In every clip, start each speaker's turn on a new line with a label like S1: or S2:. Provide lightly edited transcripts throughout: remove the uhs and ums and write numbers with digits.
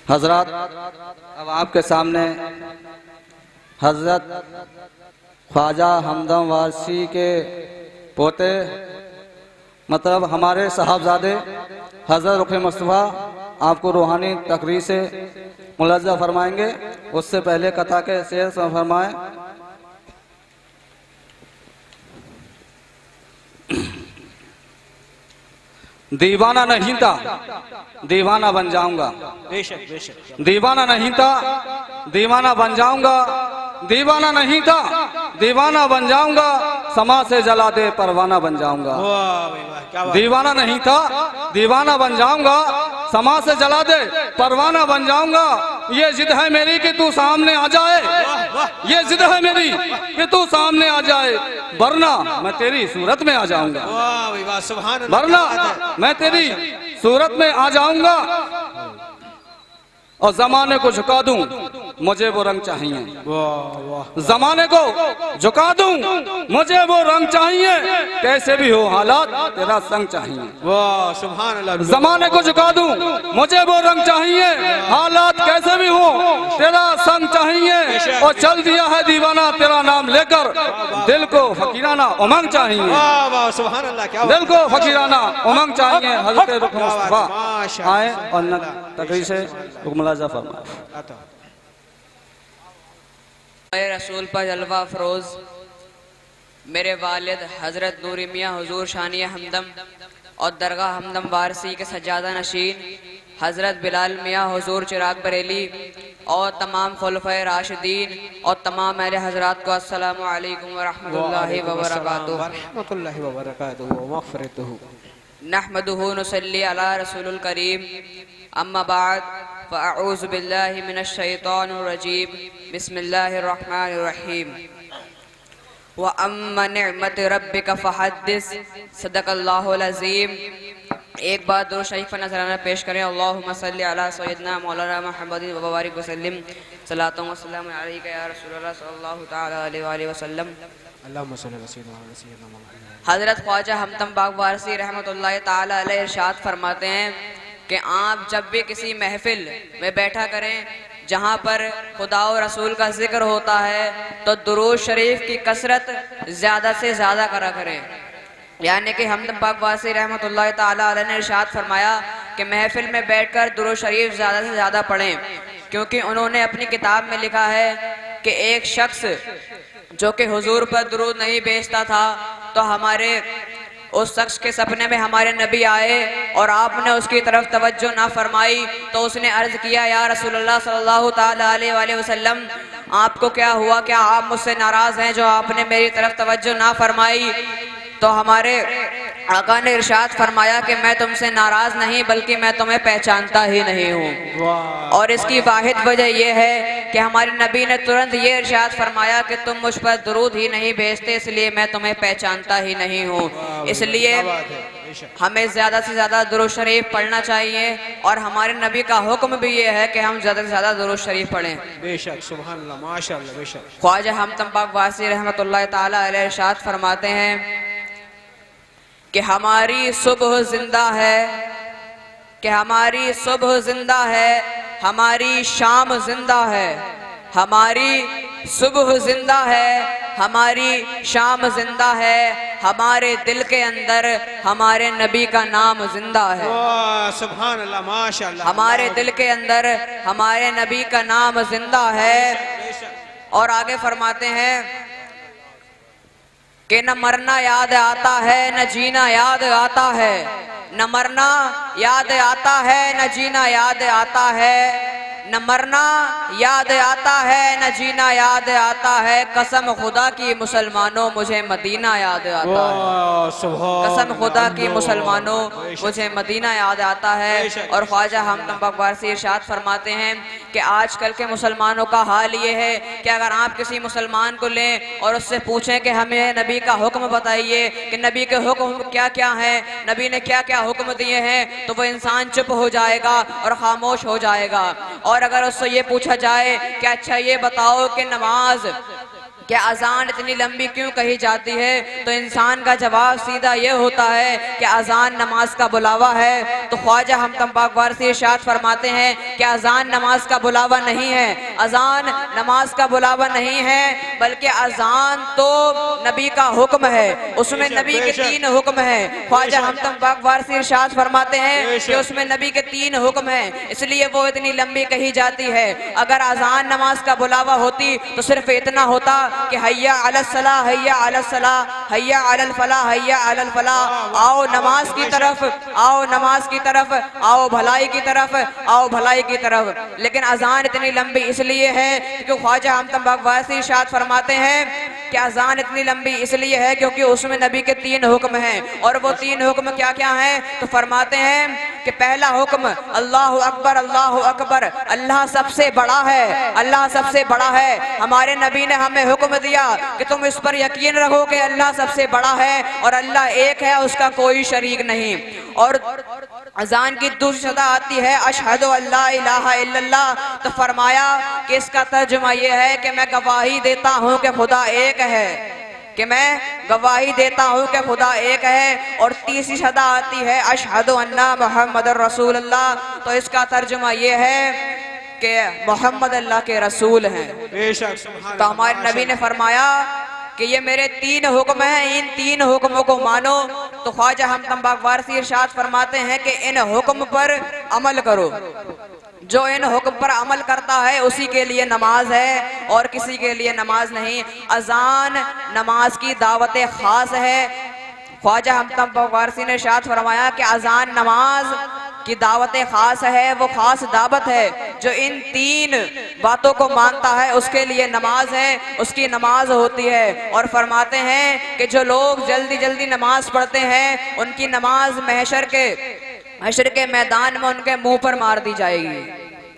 S1: हजरत, अब आपके सामने हजरत ख्वाजा हमदम वारसी के पोते मतलब हमारे साहबजादे हजरत रुख मुस्तफ़ा आपको रूहानी तकरीर से मुलज़्ज़ा फरमाएंगे। उससे पहले कथा के शेर फरमाएं। दीवाना नहीं था दीवाना बन जाऊंगा,
S2: बेशक बेशक।
S1: दीवाना नहीं था दीवाना बन जाऊंगा, दीवाना नहीं था दीवाना बन जाऊंगा, समा से जला दे परवाना बन जाऊंगा।
S2: वाह भाई वाह, क्या बात।
S1: दीवाना नहीं था दीवाना बन जाऊंगा, समा से जला दे परवाना बन जाऊंगा। ये जिद है मेरी कि तू सामने आ जाए, ये जिद है मेरी कि तू सामने आ जाए, वरना मैं तेरी सूरत में आ जाऊंगा,
S2: वाह भाई वाह, सुभान अल्लाह।
S1: वरना मैं तेरी सूरत में आ जाऊंगा और जमाने को झुका दूं, मुझे वो रंग चाहिए।
S2: वाह वाह,
S1: जमाने को झुका दूं, मुझे वो रंग चाहिए, कैसे भी हो हालात तेरा संग चाहिए।
S2: वाह सुभान अल्लाह।
S1: जमाने को झुका दूं, मुझे वो रंग चाहिए, हालात कैसे भी हो तेरा संग चाहिए। और चल दिया है दीवाना तेरा नाम लेकर, दिल को फकीराना उमंग चाहिए,
S2: वाह वाह सुभान अल्लाह, क्या
S1: दिल को फकीराना उमंग चाहिए। हज़रत रुख मुस्तफ़ा
S2: माशाअल्लाह।
S1: आए और न तकरीर से मुलाज़ा फरमाए।
S3: मेरे रसूल पर जलवा अफरोज मेरे वालिद हज़रत नूरी मियाँ हुजूर शानिया हमदम और दरगाह हमदम वारसी के सज्जादा नशीन हज़रत बिलाल मियाँ हुजूर चिराग बरेली और तमाम खुलफ़ाए राशिदीन और तमाम अहले हज़रात को अस्सलामु अलैकुम व रहमतुल्लाहि व बरकातुहू।
S2: रहमतुल्लाहि व बरकातुहू व मग़फ़िरतुहू।
S3: नहमदुहु नुसल्ली अला रसूलिल करीम, अम्मा बाद फ़अऊज़ु बिल्लाहि मिनश शैतानिर रजीम, बिस्मिल्लाहिर रहमानिर रहीम। व अम्मा निअमति रब्बिका फ़हद्दिस, सदक़ल्लाहुल अज़ीम। एक बार दुरूद शरीफ पर नज़राना पेश करें। अल्लाहुम्मा सल्लि अला सय्यिदना मौलाना मुहम्मदिन व बारिक वसल्लिम, सलातो व सलाम अलैका या रसूलल्लाह सल्लल्लाहु तआला अलैहि वसल्लम।
S2: अल्लाहुम्मा सल्लि अला सय्यिदना मुहम्मद।
S3: हज़रत ख्वाजा हमदम बाग वारसी रहमतुल्लाहि ताला अलैह इरशाद फरमाते हैं कि आप जब भी किसी महफिल में बैठा करें जहाँ पर खुदा और रसूल का जिक्र होता है तो दुरूद शरीफ की कसरत ज़्यादा से ज़्यादा करा करें। यानी कि हमदम बाग वारसी रहमतुल्लाहि ताला अलैह ने इरशाद फरमाया कि महफिल में बैठकर दुरूद शरीफ ज़्यादा से ज़्यादा पढ़ें, क्योंकि उन्होंने अपनी किताब में लिखा है कि एक शख्स जो कि हुजूर पर दुरूद नहीं भेजता था तो हमारे उस शख्स के सपने में हमारे नबी आए और आपने उसकी तरफ तवज्जो ना फरमाई तो उसने अर्ज किया, या रसूलल्लाह सल्लल्लाहु ताला अलैहि वसल्लम, आपको क्या हुआ, क्या आप मुझसे नाराज़ हैं जो आपने मेरी तरफ तवज्जो ना फरमाई? तो हमारे आका ने इरशाद फरमाया कि मैं तुमसे नाराज़ नहीं बल्कि मैं तुम्हें पहचानता ही नहीं हूँ। और इसकी वाहिद वजह यह है कि हमारे नबी ने तुरंत ये इरशाद फरमाया कि तुम मुझ पर दुरूद ही नहीं भेजते, इसलिए मैं तुम्हें पहचानता ही नहीं हूँ। इसलिए हमें ज़्यादा से ज़्यादा दुरूद शरीफ पढ़ना चाहिए और हमारे नबी का हुक्म भी ये है कि हम ज़्यादा से ज़्यादा दुरूद शरीफ पढ़ें।
S2: बेशक सुभान अल्लाह, माशाअल्लाह। बेशक
S3: ख्वाजा हमदम बाग वारसी रहमतुल्लाहि ताला अलैह इरशाद फरमाते हैं कि हमारी सुबह जिंदा है, कि हमारी सुबह जिंदा है, हमारी शाम जिंदा है, हमारी सुबह जिंदा है, हमारी शाम जिंदा है, हमारे दिल के अंदर हमारे नबी का नाम जिंदा है।
S2: वाह सुभान अल्लाह, माशाअल्लाह।
S3: हमारे दिल के अंदर हमारे नबी का नाम जिंदा है। और आगे फरमाते हैं कि न मरना याद आता है न जीना याद आता है, न मरना याद आता है न जीना याद आता है, न मरना याद आता है न जीना याद आता है, कसम खुदा की मुसलमानों मुझे मदीना याद आता है। कसम खुदा की मुसलमानों मुझे मदीना याद आता है। और ख्वाजा हमदम बाग वारसी इरशाद फरमाते हैं कि आजकल के मुसलमानों का हाल ये है कि अगर आप किसी मुसलमान को लें और उससे पूछें कि हमें नबी का हुक्म बताइए कि नबी के हुक्म क्या क्या हैं, नबी ने क्या क्या हुक्म दिए हैं, तो वो इंसान चुप हो जाएगा और खामोश हो जाएगा। और अगर उससे ये पूछा जाए कि अच्छा ये बताओ कि नमाज कि अजान इतनी लंबी क्यों कही जाती है, तो इंसान का जवाब सीधा ये होता है कि अजान नमाज का बुलावा है। तो ख्वाजा हमदम पाक वारसी इरशाद फरमाते हैं कि अजान नमाज का बुलावा नहीं है, अजान नमाज का बुलावा नहीं है, बल्कि अजान तो नबी का हुक्म है, उसमें नबी के 3 हुक्म हैं। ख्वाजा हमदम पाक वारसी इरशाद फरमाते हैं कि उसमें नबी के 3 हुक्म हैं, इसलिए वो इतनी लंबी कही जाती है। अगर अजान नमाज का बुलावा होती तो सिर्फ इतना होता कि हैया अलल सलाह, हैया अलल सलाह, हैया अलल फलाह, हैया अलल फलाह, आओ नमाज की तरफ, आओ नमाज की तरफ, आओ भलाई की तरफ, आओ भलाई की तरफ। लेकिन अजान इतनी लंबी इसलिए है क्योंकि ख्वाजा हमदम पाक वारसी इरशाद फरमाते हैं कि अजान इतनी लंबी इसलिए है क्योंकि उसमें नबी के 3 हुक्म हैं। और वो 3 हुक्म क्या क्या हैं? तो फरमाते हैं कि पहला हुक्म अल्लाहु अकबर, अल्लाहु अकबर, अल्लाह सबसे बड़ा है, अल्लाह सबसे बड़ा है। हमारे नबी ने हमें हुक्म दिया कि तुम इस पर यकीन रखो कि अल्लाह सबसे बड़ा है और अल्लाह एक है, उसका कोई शरीक नहीं। और अजान की दूसरी सदा आती है अशहदु अल्ला इलाहा इल्लल्लाह, तो फरमाया कि इसका तर्जुमा यह है कि मैं गवाही देता हूँ कि खुदा एक है, कि मैं गवाही देता हूँ कि खुदा एक है। और तीसरी सदा आती है अशहदु अन्ना मुहम्मदुर रसूलुल्लाह, तो इसका तर्जुमा ये है कि मोहम्मद अल्लाह के रसूल हैं। तो हमारे नबी ने फरमाया कि ये मेरे 3 हुक्म हैं, इन 3 हुक्मों को मानो। तो ख्वाजा हमदम पाक वारसी इरशाद फरमाते हैं कि इन हुक्म पर अमल करो, जो इन हुक्म पर अमल करता है उसी के लिए नमाज है और किसी के लिए नमाज नहीं। अजान नमाज की दावत खास है। ख्वाजा हमदम पाक वारसी ने इरशाद फरमाया कि अजान नमाज की दावत खास है, वो खास दावत है जो इन 3 बातों को मानता है उसके लिए नमाज है, उसकी नमाज होती है। और फरमाते हैं कि जो लोग जल्दी जल्दी नमाज पढ़ते हैं उनकी नमाज हशर के मैदान में उनके मुंह पर मार दी जाएगी।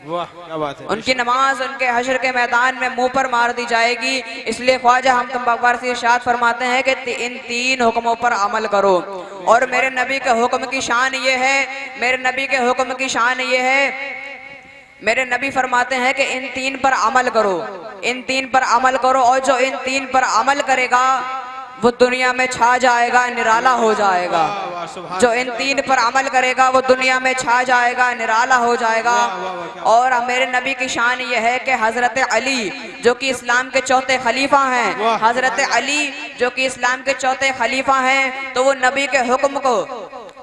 S2: वाह क्या बात है।
S3: उनकी नमाज उनके हशर के मैदान में मुंह पर मार दी जाएगी। इसलिए ख्वाजा हमदम पाक वारसी इरशाद फरमाते हैं कि इन 3 हुक्मों पर अमल करो। और मेरे नबी के हुक्म की शान ये है, मेरे नबी के हुक्म की शान ये है, मेरे नबी फरमाते हैं कि इन 3 पर अमल करो, इन 3 पर अमल करो, और जो इन 3 पर अमल करेगा वो दुनिया में छा जाएगा, निराला हो जाएगा। जो इन 3 पर अमल करेगा वो दुनिया में छा जाएगा, निराला हो जाएगा। और मेरे नबी की शान ये है कि हजरत अली जो कि इस्लाम के 4थे खलीफा हैं, हजरत अली जो कि इस्लाम के 4थे खलीफा हैं, तो वो नबी के हुक्म को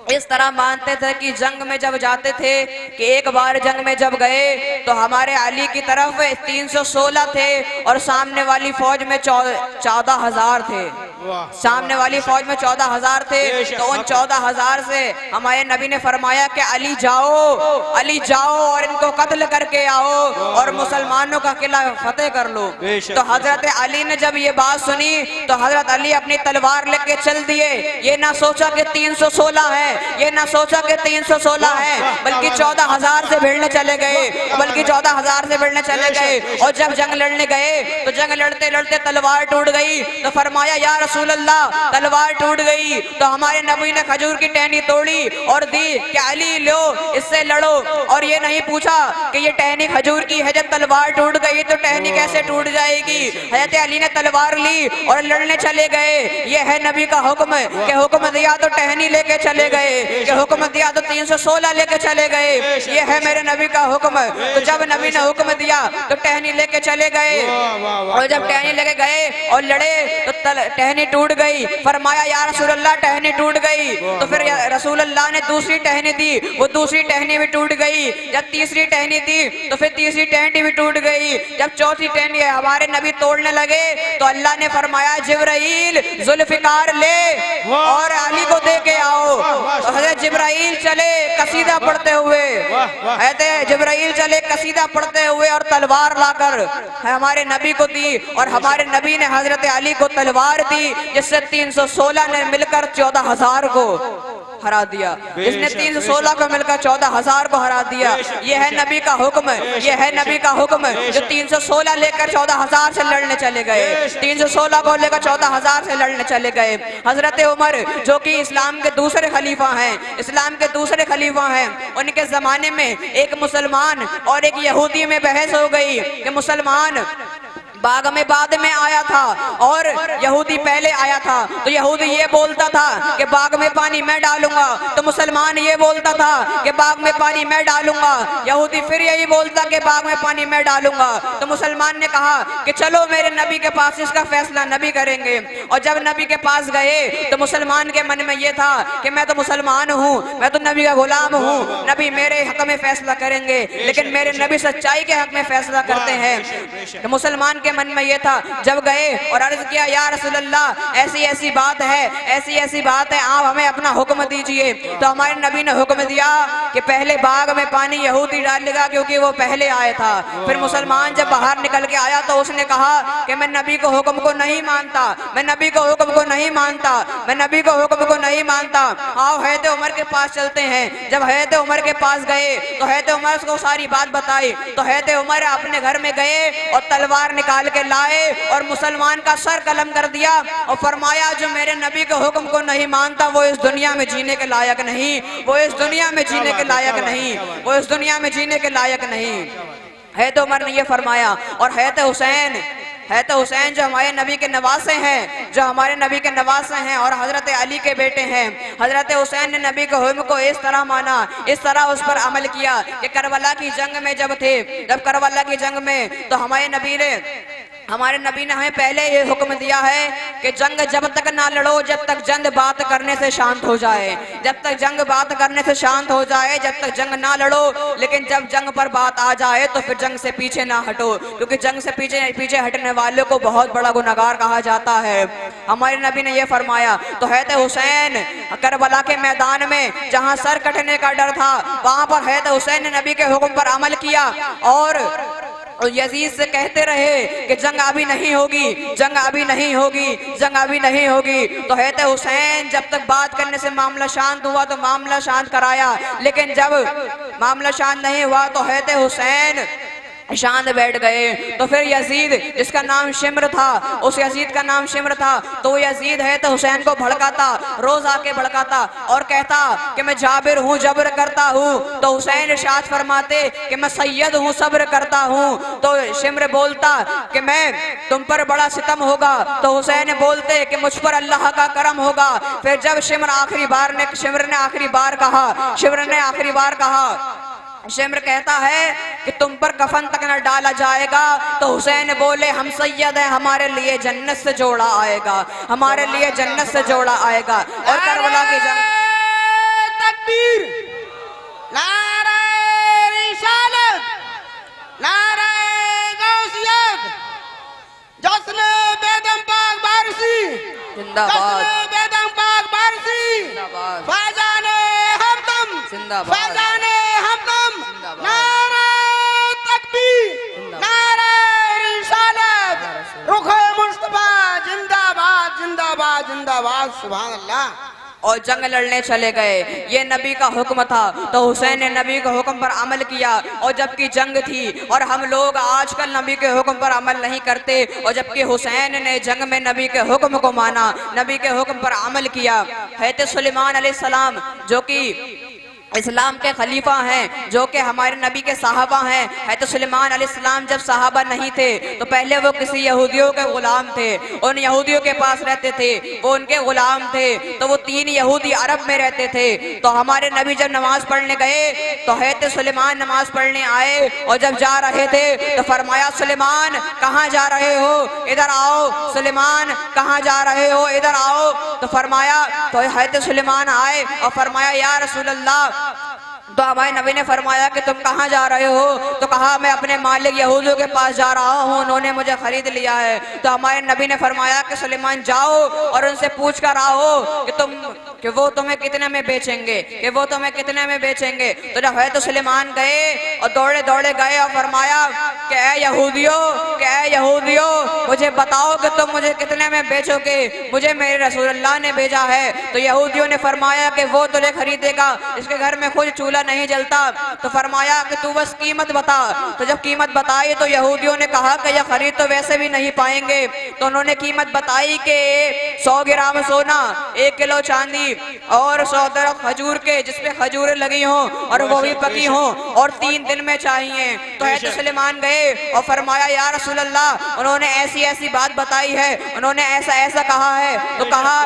S3: इस तरह मानते थे कि जंग में जब जाते थे कि एक बार जंग में जब गए तो हमारे अली की तरफ 316 थे और सामने वाली फौज में 14,000 थे, सामने वाली फौज में 14,000 थे। तो उन 14,000 से हमारे नबी ने फरमाया कि अली जाओ और इनको कत्ल करके आओ और मुसलमानों का किला फतेह कर लो। तो हजरत अली ने जब ये बात सुनी तो हजरत अली अपनी तलवार लेके चल दिए। ये ना सोचा कि 316 है, ये ना सोचा कि 316 है, बल्कि 14,000 से भिड़ने चले गए, बल्कि 14,000 से भिड़ने चले गए। और जब जंग लड़ने गए तो जंग लड़ते लड़ते तलवार टूट गई। तो फरमाया या रसूल अल्लाह तलवार टूट गई। तो हमारे नबी ने खजूर की टहनी तोड़ी और दी कि अली लो इससे लड़ो। और ये नहीं पूछा कि ये टहनी खजूर की है, जब तलवार टूट गई तो टहनी कैसे टूट जाएगी। हज़रत अली ने तलवार ली और लड़ने चले गए। ये है नबी का हुक्म कि हुक्म दिया तो टहनी लेके चले गए, कि हुक्म दिया तो 316 लेके चले गए। ये है मेरे नबी का हुक्म। तो जब नबी ने हुक्म दिया तो टहनी लेके चले गए, और जब टहनी लेके गए और लड़े तो टहनी टूट गई। फरमाया या रसूल अल्लाह टहनी टूट गई। तो फिर रसूल अल्लाह ने दूसरी टहनी दी, वो दूसरी टहनी भी टूट गई। जब तीसरी टहनी दी तो फिर तीसरी टहनी भी टूट गई। जब चौथी टहनी हमारे नबी तोड़ने लगे तो अल्लाह ने फरमाया जिब्राइल जुल्फिकार ले और अली को दे के आओ। तो हज़रत जिब्राइल चले कसीदा पढ़ते हुए, जिब्राइल चले कसीदा पढ़ते हुए और तलवार लाकर हमारे नबी को दी। और हमारे नबी ने हजरत अली को तलवार दी, जिससे 316 ने मिलकर 14,000 को हरा दिया। इसने 316 को मिलकर 14,000 को हरा दिया। ये है नबी का हुक्म, ये है नबी का हुक्म जो 316 लेकर 14,000 से लड़ने चले गए, 316 को लेकर 14,000 से लड़ने चले गए। हजरत उमर जो कि इस्लाम के दूसरे खलीफा हैं, इस्लाम के दूसरे खलीफा हैं, उनके जमाने में एक मुसलमान और एक यहूदी में बहस हो गई कि मुसलमान बाग में बाद में आया था और यहूदी पहले आया था। तो यहूदी ये बोलता था कि बाग में पानी मैं डालूंगा, तो मुसलमान ये बोलता था कि बाग में पानी मैं डालूंगा। यहूदी फिर यही बोलता कि बाग में पानी मैं डालूंगा। तो मुसलमान ने कहा कि चलो मेरे नबी के पास, इसका फैसला नबी करेंगे। और जब नबी के पास गए तो मुसलमान के मन में ये था कि मैं तो मुसलमान हूँ, मैं तो नबी का गुलाम हूँ, नबी मेरे हक में फैसला करेंगे, लेकिन मेरे नबी सच्चाई के हक में फैसला करते हैं। तो मुसलमान के मन में ये था। जब गए और अर्ज किया या रसूल अल्लाह ऐसी ऐसी बात है, ऐसी ऐसी बात है, आप हमें अपना हुक्म दीजिए। तो हमारे नबी ने हुक्म दिया कि पहले बाग में पानी यहूदी डालेगा क्योंकि वो पहले आया था। फिर मुसलमान जब बाहर निकल के आया तो उसने कहा कि मैं नबी को हुक्म को नहीं मानता, मैं नबी को हुक्म को नहीं मानता, मैं नबी को हुक्म को नहीं मानता। आओ हज़रत उमर के पास चलते हैं। जब हज़रत उमर के पास गए तो हज़रत उमर को सारी बात बताई। तो हज़रत उमर अपने घर में गए और तलवार निकाल के लाए और मुसलमान का सर कलम कर दिया और फरमाया जो मेरे नबी के हुक्म को नहीं मानता वो इस दुनिया में जीने के लायक नहीं, वो इस दुनिया में जीने के लायक नहीं, वो इस दुनिया में जीने के लायक नहीं। हज़रत उमर ने ये फरमाया। और हज़रत हुसैन जो हमारे नबी के नवासे हैं, जो हमारे नबी के नवासे हैं और हज़रत अली के बेटे हैं, हज़रत हुसैन ने नबी के हुक्म को इस तरह माना, इस तरह उस पर अमल किया कि करबला की जंग में जब करबला की जंग में तो हमारे नबी ने हमें पहले ये हुक्म दिया है कि जंग जब तक ना लड़ो जब तक जंग बात करने से शांत हो जाए, जब तक जंग बात करने से शांत हो जाए, जब तक जंग ना लड़ो। लेकिन जब जंग पर बात आ जाए तो फिर जंग से पीछे ना हटो, क्योंकि जंग से पीछे हटने वाले को बहुत बड़ा गुनहगार कहा जाता है। हमारे नबी ने यह फरमाया। तो हज़रत हुसैन करबला के मैदान में जहाँ सर कटने का डर था वहाँ पर हज़रत हुसैन ने नबी के हुक्म पर अमल किया और यजीद से कहते रहे कि जंग अभी नहीं होगी, जंग अभी नहीं होगी, जंग अभी नहीं होगी। तो हज़रत हुसैन जब तक बात करने से मामला शांत हुआ तो मामला शांत कराया, लेकिन जब मामला शांत नहीं हुआ तो हज़रत हुसैन शांत बैठ गए। तो फिर यजीद जिसका नाम शिम्र था, उस यजीद का नाम शिम्र था, तो यजीद है तो हुसैन को भड़काता, रोज आके भड़काता और कहता कि मैं जाबिर हूँ, जबर करता हूँ। तो हुसैन इरशाद फरमाते कि मैं सैयद हूँ, सब्र करता हूँ। तो शिम्र बोलता कि मैं तुम पर बड़ा सितम होगा, तो हुसैन बोलते कि मुझ पर अल्लाह का करम होगा। फिर जब शिम्र ने आखिरी बार कहा, शिम्र कहता है कि तुम पर कफन तक न डाला जाएगा, तो हुसैन बोले हम सैयद हैं, हमारे लिए जन्नत से जोड़ा आएगा, हमारे लिए जन्नत से जोड़ा आएगा। और करबला की जंग
S4: तकबीर, नारे रिसालत, नारे गौसियत, जश्न बेदम पाक बारसी
S3: जिंदाबाद,
S4: बेदम पाक बारसी,
S3: जिंदाबाद,
S4: फैजाने हमदम,
S3: जिंदाबाद,
S4: फैजाने हमदम, नारे तकबीर, नारे रिसालत, रुखे मुस्तफा जिंदाबाद जिंदाबाद जिंदाबाद, सुभान अल्लाह।
S3: और जंग लड़ने चले गए। ये नबी का हुक्म था, तो हुसैन ने नबी के हुक्म पर अमल किया। और जबकि जंग थी और हम लोग आजकल नबी के हुक्म पर अमल नहीं करते, और जबकि हुसैन ने जंग में नबी के हुक्म को माना, नबी के हुक्म पर अमल किया। हज़रत सुलेमान अलैहिस्सलाम जो कि इस्लाम के खलीफा हैं, जो कि हमारे नबी के साहबा हैं। हज़रत सुलेमान अलैहिस्सलाम जब साहबा नहीं थे तो पहले वो किसी यहूदियों के गुलाम थे, उन यहूदियों के पास रहते थे, वो उनके गुलाम थे। तो वो 3 यहूदी अरब में रहते थे। तो हमारे नबी जब नमाज पढ़ने गए तो हज़रत सुलेमान नमाज पढ़ने आए, और जब जा रहे थे तो फरमाया सुलेमान कहाँ जा रहे हो, इधर आओ। सुलेमान कहाँ जा रहे हो, इधर आओ। तो फरमाया, तो हज़रत सुलेमान आए और फरमाया या रसूल अल्लाह। तो हमारे नबी ने फरमाया कि तुम कहाँ जा रहे हो, तो कहा मैं अपने मालिक यहूदियों के पास जा रहा हूँ, उन्होंने मुझे खरीद लिया है। तो हमारे नबी ने फरमाया कि सुलेमान जाओ और उनसे पूछ कर आओ कि वो तुम्हें कितने में बेचेंगे, कि वो तुम्हें कितने में बेचेंगे। तो जब है तो सुलेमान गए और दौड़े दौड़े गए और फरमाया कि ऐ यहूदियों मुझे बताओ कि तुम मुझे कितने में बेचोगे, मुझे मेरे रसूलुल्लाह ने भेजा है। तो यहूदियों ने फरमाया कि वो तुझे खरीदेगा, इसके घर में खुद चूल्हा नहीं जलता। तो फरमाया कि तू बस कीमत बता। तो जब कीमत बताई तो यहूदियों ने कहा कि यह खरीद तो वैसे भी नहीं पाएंगे। तो उन्होंने कीमत बताई कि 100 ग्राम सोना, 1 किलो चांदी और 100 दरख्त खजूर के जिसपे खजूरें लगी हों और वो भी पकी हों और 3 दिन में चाहिए। तो हज़रत सुलेमान गए और फरमाया या रसूल अल्लाह, उन्होंने ऐसी ऐसी बात बताई है, उन्होंने ऐसा ऐसा कहा है। तो कहा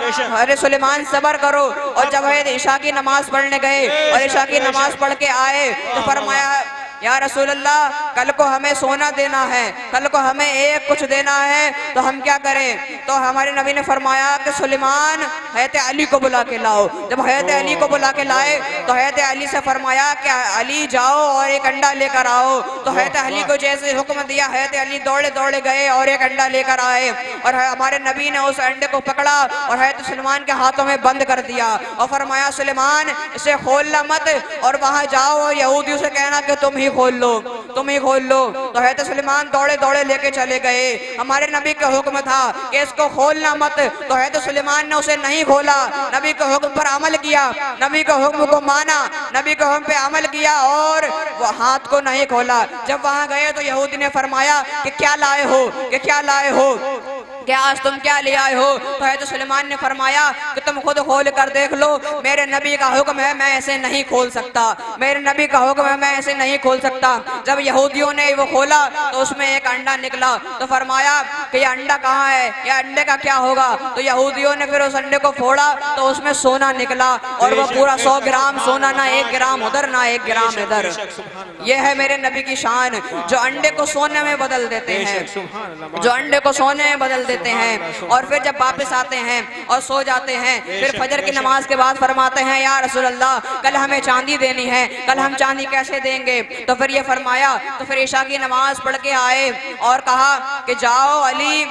S3: अरे सुलेमान सब्र करो। और जब हज़रत ईशा की नमाज पढ़ने गए और ईशा की नमाज पढ़ के आए तो फरमाया या रसूल अल्लाह, कल को हमें सोना देना है, कल को हमें एक कुछ देना है, तो हम क्या करें। तो हमारे नबी ने फरमाया कि सुलेमान हज़रत अली को बुला के लाओ। जब हज़रत अली को बुला के लाए तो हज़रत अली से फरमाया कि अली जाओ और एक अंडा लेकर आओ। तो हज़रत अली को जैसे हुक्म दिया हज़रत अली दौड़े दौड़े गए और एक अंडा लेकर आए और हमारे नबी ने उस अंडे को पकड़ा और हज़रत सुलेमान के हाथों में बंद कर दिया और फरमाया सुलेमान इसे खोलना मत और वहां जाओ और यहूदियों से कहना कि तुम ही खोल लो, तुम ही खोल लो। तो हज़रत सुलेमान दौड़े दौड़े लेके चले गए। हमारे नबी का हुक्म था कि इसको खोलना मत। तो हज़रत सुलेमान ने उसे नहीं खोला, नबी के हुक्म पर अमल किया, नबी के हुक्म को माना, नबी के हुक्म पे अमल किया और वो हाथ को नहीं खोला। जब वहां गए तो यहूदी ने फरमाया कि क्या लाए हो, कि क्या लाए हो, क्या आज तुम क्या ले आए हो। तो हज़रत सुलेमान ने फरमाया कि तुम खुद खोल कर देख लो, मेरे नबी का हुक्म है, मैं ऐसे नहीं खोल सकता, मेरे नबी का हुक्म है, मैं ऐसे नहीं खोल सकता। जब यहूदियों ने वो खोला तो उसमें एक अंडा निकला। तो फरमाया कि ये अंडा कहाँ है, ये अंडे का क्या होगा। तो यहूदियों ने फिर उस अंडे को फोड़ा तो उसमें सोना निकला और वो पूरा 100 ग्राम सोना, ना 1 ग्राम उधर ना 1 ग्राम इधर। ये है मेरे नबी की शान, जो अंडे को सोने में बदल देते हैं, जो अंडे को सोने में बदल देते हैं और फिर जब वापस आते हैं और सो जाते हैं, फिर फजर की नमाज के बाद फरमाते हैं या रसूल अल्लाह, कल हमें चांदी देनी है, कल हम चांदी कैसे देंगे। तो फिर ये फरमाया, तो फिर ईशा की नमाज पढ़ के आए और कहा कि जाओ अली,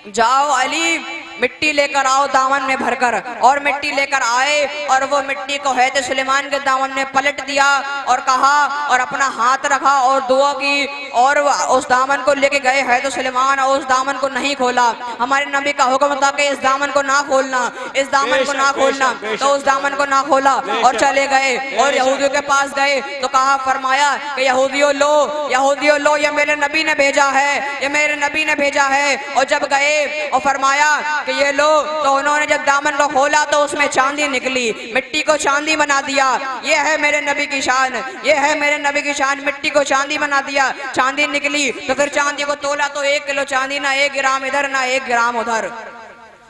S3: जाओ अली मिट्टी लेकर आओ दामन में भरकर। और मिट्टी लेकर आए और वो मिट्टी को हज़रत सुलेमान के दामन में पलट दिया और कहा और अपना हाथ रखा और दुआ की और उस दामन को लेके गए हज़रत सुलेमान और उस दामन को नहीं खोला। हमारे नबी का हुक्म था कि इस दामन को ना खोलना, इस दामन को ना खोलना। तो उस दामन को ना खोला और चले गए और यहूदियों के पास गए तो कहा, फरमाया कि यहूदियों लो, यहूदियों लो, ये मेरे नबी ने भेजा है, ये मेरे नबी ने भेजा है। और जब गए और फरमाया कि ये लो, तो उन्होंने जब दामन को खोला तो उसमें चांदी निकली, मिट्टी को चांदी बना दिया। ये है मेरे नबी की शान, ये है मेरे नबी की शान, मिट्टी को चांदी बना दिया, चांदी निकली। तो फिर चांदी को तोला तो 1 किलो चांदी, ना 1 ग्राम इधर ना 1 ग्राम उधर,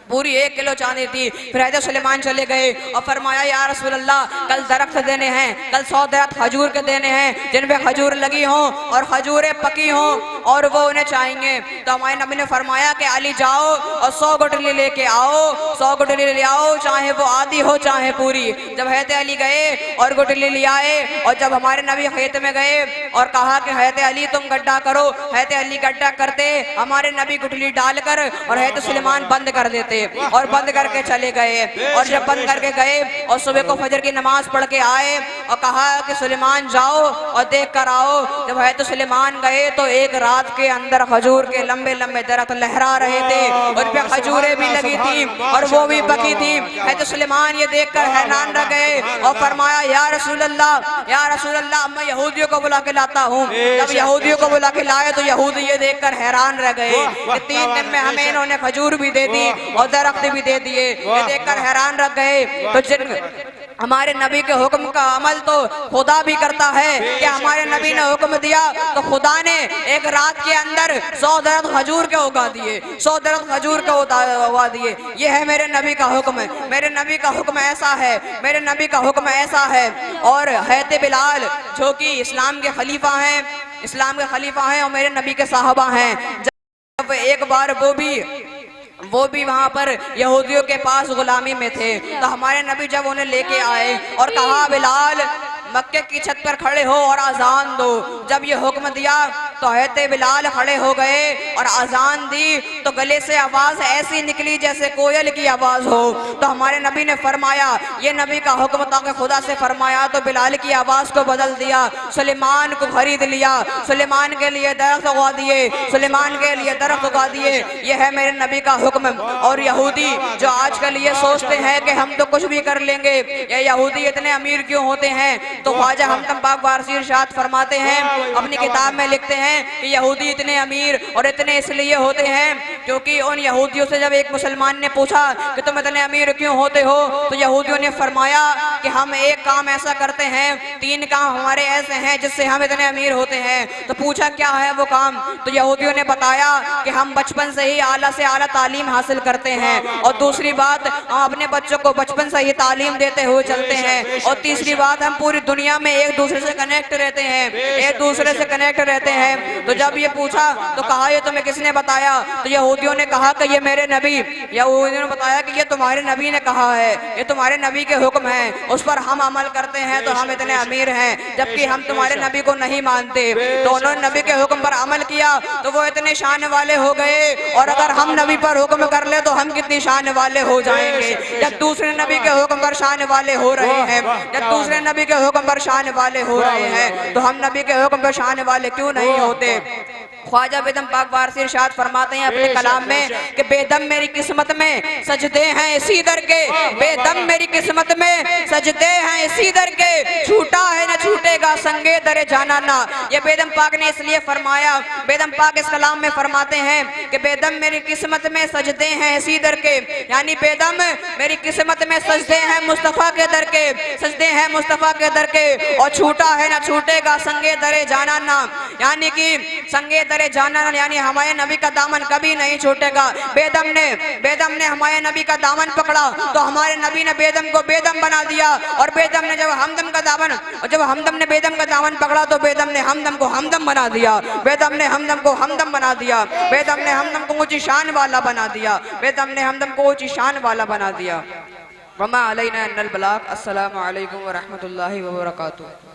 S3: पूरी 1 किलो चांदी थी। फिर हज़रत सुलेमान चले गए और फरमाया या रसूल अल्लाह, कल दरख्त देने हैं, कल 100 दरख्त खजूर के देने हैं जिन पे खजूर लगी हों और खजूरें पकी हों और वो उन्हें चाहिए। तो हमारे नबी ने फरमाया कि अली जाओ और 100 गुठली लेके आओ, 100 गुठली ले आओ, चाहे वो आधी हो चाहे पूरी। जब हज़रत अली गए और गुठली ले आए और जब हमारे नबी खेत में गए और कहा कि हज़रत अली तुम गड्ढा करो, हज़रत अली गड्ढा करते, हमारे नबी गुठली डालकर और हज़रत सुलेमान बंद कर देते और बंद करके चले गए। और जब बंद करके गए और सुबह को फजर की नमाज पढ़ के आए और कहा कि सुलेमान जाओ और देख कर आओ। जब है तो सुलेमान गए तो एक रात के अंदर खजूर के लंबे लंबे दरख्त लहरा रहे थे, उन पे खजूरें भी लगी थी और वो भी पकी थी। है तो सुलेमान ये देख कर हैरान रह गए और फरमाया या रसूल अल्लाह, या रसूल अल्लाह, मैं यहूदियों को बुला के लाता हूँ। जब यहूदियों को बुला के लाए तो यहूदी ये देख कर हैरान रह गए कि 3 दिन में हमें इन्होंने खजूर भी दे दी और दरख्त भी दे दिए। ये देखकर हैरान रह गए। तो जिन हमारे नबी के हुक्म का अमल तो खुदा भी करता है कि हमारे नबी ने हुक्म दिया तो खुदा ने एक रात के अंदर 100 दरख्त खजूर के उगा दिए, 100 दरख्त खजूर के उगा दिए। ये है मेरे नबी का हुक्म, मेरे नबी का हुक्म ऐसा है, मेरे नबी का हुक्म ऐसा है। और हज़रत बिलाल जो कि इस्लाम के खलीफा हैं, इस्लाम के खलीफा हैं और मेरे नबी के साहबा हैं, जब एक बार वो भी वहाँ पर यहूदियों के पास गुलामी में थे तो हमारे नबी जब उन्हें लेके आए और कहा बिलाल मक्के की छत पर खड़े हो और आजान दो। जब ये हुक्म दिया तो हज़रत बिलाल खड़े हो गए और अजान दी तो गले से आवाज ऐसी निकली जैसे कोयल की आवाज हो। तो हमारे नबी ने फरमाया, ये नबी का हुक्म था कि खुदा से फरमाया, तो बिलाल की आवाज को बदल दिया, सुलेमान को खरीद लिया, सुलेमान के लिए दरख्त उगा दिए, सुलेमान के लिए दरख्त उगा दिए। यह है मेरे नबी का हुक्म। और यहूदी जो आजकल ये सोचते हैं कि हम तो कुछ भी कर लेंगे, ये यहूदी इतने अमीर क्यों होते हैं, तो ख्वाजा हमदम पाक वारसी इरशाद फरमाते हैं, अपनी किताब में लिखते हैं कि यहूदी इतने अमीर और इतने इसलिए होते हैं क्योंकि उन यहूदियों से जब एक मुसलमान ने पूछा कि तुम इतने अमीर क्यों होते हो, तो यहूदियों ने फरमाया कि हम एक काम ऐसा करते हैं, 3 काम हमारे ऐसे हैं जिससे हम इतने अमीर होते हैं। तो पूछा क्या है वो काम, तो यहूदियों ने बताया कि हम बचपन से ही आला से आला तालीम हासिल करते हैं, और दूसरी बात हम अपने बच्चों को बचपन से ही तालीम देते हुए चलते हैं, और तीसरी बात हम पूरी दुनिया में एक दूसरे से कनेक्ट रहते हैं, एक दूसरे से कनेक्ट रहते हैं। तो जब ये पूछा तो कहा ये तुम्हें किसने बताया, तो यहूदियों ने कहा कि ये मेरे नबी, यहूदियों ने बताया कि ये तुम्हारे नबी ने कहा है, ये तुम्हारे नबी के हुक्म है, उस पर हम अमल करते हैं तो हम इतने अमीर हैं, जबकि हम तुम्हारे नबी को नहीं मानते। तो उन्होंने नबी के हुक्म पर अमल किया तो वो इतने शान वाले हो गए, और अगर हम नबी पर हुक्म कर ले तो हम कितनी शान वाले हो जाएंगे। जब दूसरे नबी के हुक्म पर शान वाले हो रहे हैं, जब दूसरे नबी के हुक्म पर शान वाले हो रहे हैं, तो हम नबी के हुक्म पर शान वाले क्यों नहीं होते। ख्वाजा बेदम पाक वारसी इरशाद फरमाते हैं अपने कलाम में कि बेदम मेरी किस्मत में सजदे हैं इसी दर के, बेदम मेरी किस्मत में सजदे हैं इसी दर के, छूटा है ना छूटेगा संगे दरे जाना ना। ये बेदम पाक ने इसलिए फरमाया, बेदम पाक इस कलाम में फरमाते हैं कि बेदम मेरी किस्मत में सजदे हैं इसी दर के, यानी बेदम मेरी किस्मत में सजदे हैं मुस्तफ़ा के दर के, सजदे हैं मुस्तफ़ा के दर के, और छूटा है ना छूटेगा संगे दरे जाना ना, यानी कि संगे दरे जाना यानी हमारे नबी का दामन कभी नहीं छूटेगा। बेदम ने हमारे नबी का दामन पकड़ा तो हमारे नबी ने बेदम को बेदम बना दिया, और बेदम ने जब हमदम का दामन, और जब हमदम ने बेदम का दामन पकड़ा तो बेदम ने हमदम को हमदम बना दिया, बेदम ने हमदम को हमदम बना दिया, बेदम ने हमदम को ऊंची शान वाला बना दिया, बेदम ने हमदम को ऊंची शान वाला बना दिया। वमा अलैना इल्लल बलाग। अस्सलामु अलैकुम व रहमतुल्लाहि व बरकातुहू।